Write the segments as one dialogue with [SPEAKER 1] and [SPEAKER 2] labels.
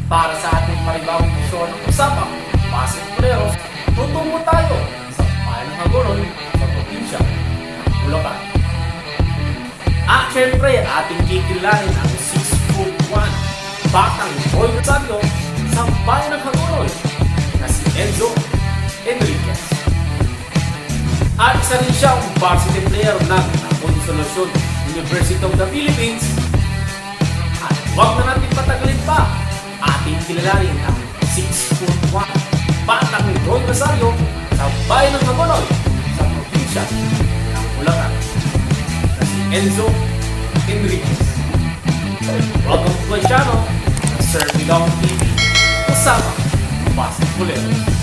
[SPEAKER 1] Para sa ating panibagong episode ng Usapang Basketboleros, tutungo tayo sa bayan ng Hagonoy sa probinsya ng Bulacan. At syempre, ating kikilanin ang 6'1" Batang Rosario sa bayan ng Hagonoy na si Enzo Enriquez. At isa rin siyang varsity player ng Consolacion University Philippines. At huwag na natin patagalin pa, ating kilalanin ang 6'1" Batang Rosario sa bayan ng Hagonoy sa probinsya ng Bulacan na si Enzo Enriquez. Welcome to my channel, Sir Pidong TeeVee, Usapang Basketboleros.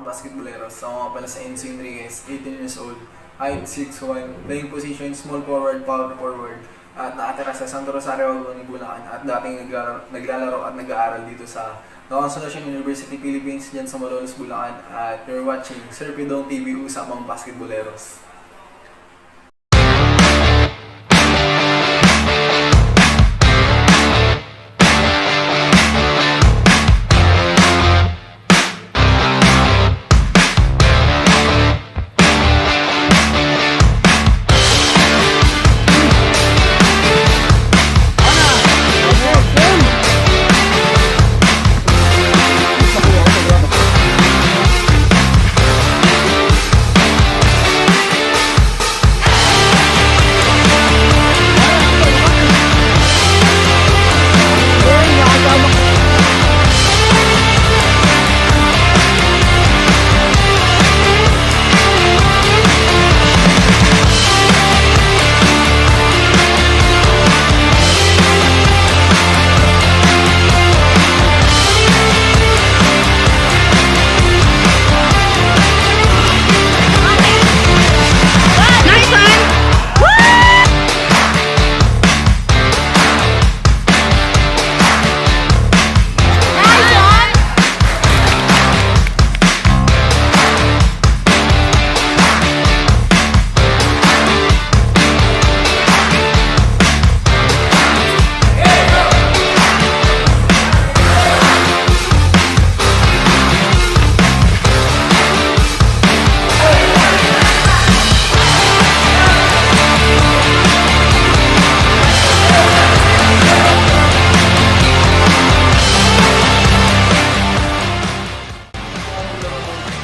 [SPEAKER 2] Basketboleros. Ako nga pala sa Enzo Enriquez, 18 years old, height 6'1", playing position small forward, power forward, at nakatira sa Rosario, Hagonoy Bulacan, at dating naglalaro at nag-aaral dito sa Consolacion University Philippines dyan sa Malolos, Bulacan. At you're watching Sir Pidong TV, Usapang Basketboleros.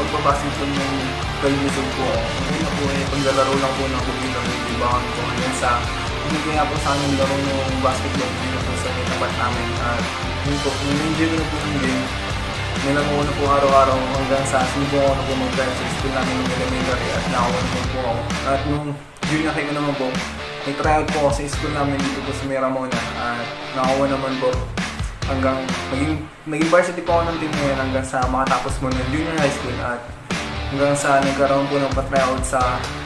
[SPEAKER 2] Pagbabasketball ng kalimisog po ako. Ngayon na po ay paglalaro lang po ng kubing ng libangan ko. Hanggang sa hindi nga po sa amin laro ng basketball dito po sa tapat namin. At yun po, nung-enjoy na po yung game. Nilaro ko na po araw-araw hanggang sa sinubukan ko na po mag-try sa school namin ng elementary at nakakuha naman po ako. At nung junior high ko naman po, nag-tryout po ako sa school namin dito po sa Ramona at nakakuha naman po. Hanggang naging varsity po ako ng team ngayon hanggang sa makatapos mo ng junior high school at hanggang sa nagkaroon po ng pa-tryout sa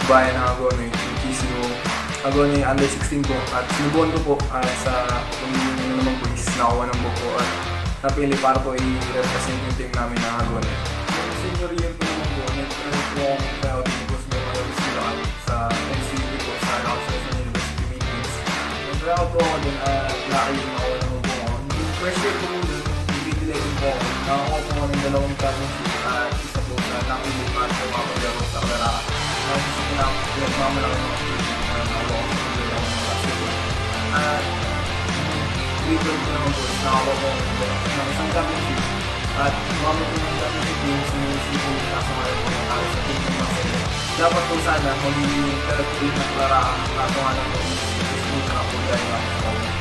[SPEAKER 2] bayan ng Hagonoy, which is yung Hagonoy under 16 po at sinubukan ko po at sa pagiging naman po is nakakuha ng po at napili para po i-represent yung team namin ng Hagonoy. Yung senior year po naman po, nag-tryout po ako tryout dito po sa Malolos Bulacan sa NCT po sa Consolacion University Philippines. Nag-tryout po ako din at nakakuha naman po ako. First year ko muna, nag-delay po ako. Nakakuha po ako ng 2 championship at isa po sa nakilig at pumapaglaro sa CLRAA. Tapos pinagmamalaki ng activity na nakakuha ko sa paglalaro ng basketball. At grade 12 ko naman po, nakakuha ko ng isang championship. At umamit ko ng championship yung sinusi po kasamayan ko ng tao sa team ng basketball. Dapat po sana magiging third na CLRAA kaso nga lang po yung school na po dahil ako sa ako.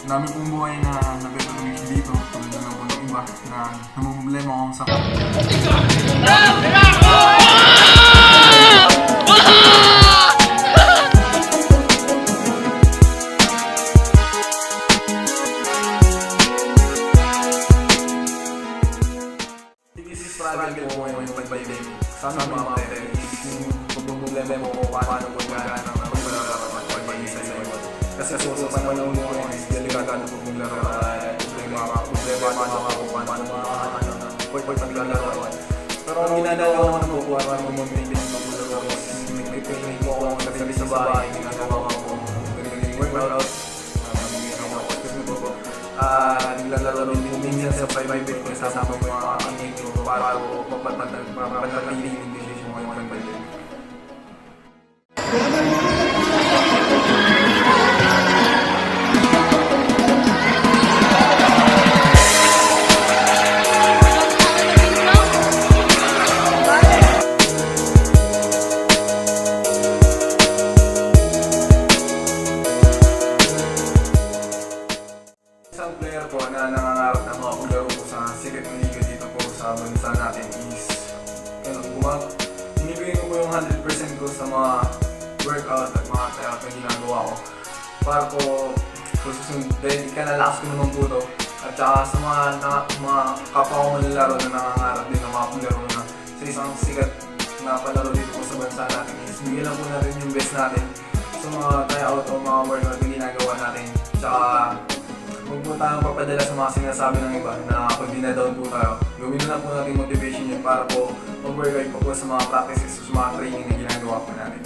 [SPEAKER 2] Dami pong buhay na nagtatransform dito. Tulad na lang po ng iba na namumblema akong sa struggle ko yung pag-pandemic. Sana mga parents, yung problema mo kung paano ko gano'n ang pag-isa sa iyo. Kasi sa panahon mo is delikado po kung laro yung mga problema kung paano paglalaro. Pero ang ginagawa ko naman po para mag-maintain ng laro is nag-training po ako ng sa bahay, ginagawa ko workout, naglalaro din minsan sa 5-5 ko kasama ko mga aking ko para mapanatili yung decision mo yung pag-pandemic. Isang player po na nangangarap na makapaglaro po sa sikat ng liga dito po sa bansa natin is binibigay ko po yung 100% ko sa mga workout at mga tryout na ginagawa ko para po susunod dahil ikanalakas ko naman po ito at saka sa mga kapwa ko manlalaro na nangangarap din na makapaglaro na sa isang sikat na palaro dito po sa bansa natin is bigyan lang po natin yung best natin sa mga tryout o mga workout na ginagawa natin tsaka huwag po tayong papadala sa mga sinasabi ng iba na pag dinadown po tayo. Gawin na lang po natin motivation yun para po mag-workout po sa mga practices o sa mga training na ginagawa po natin.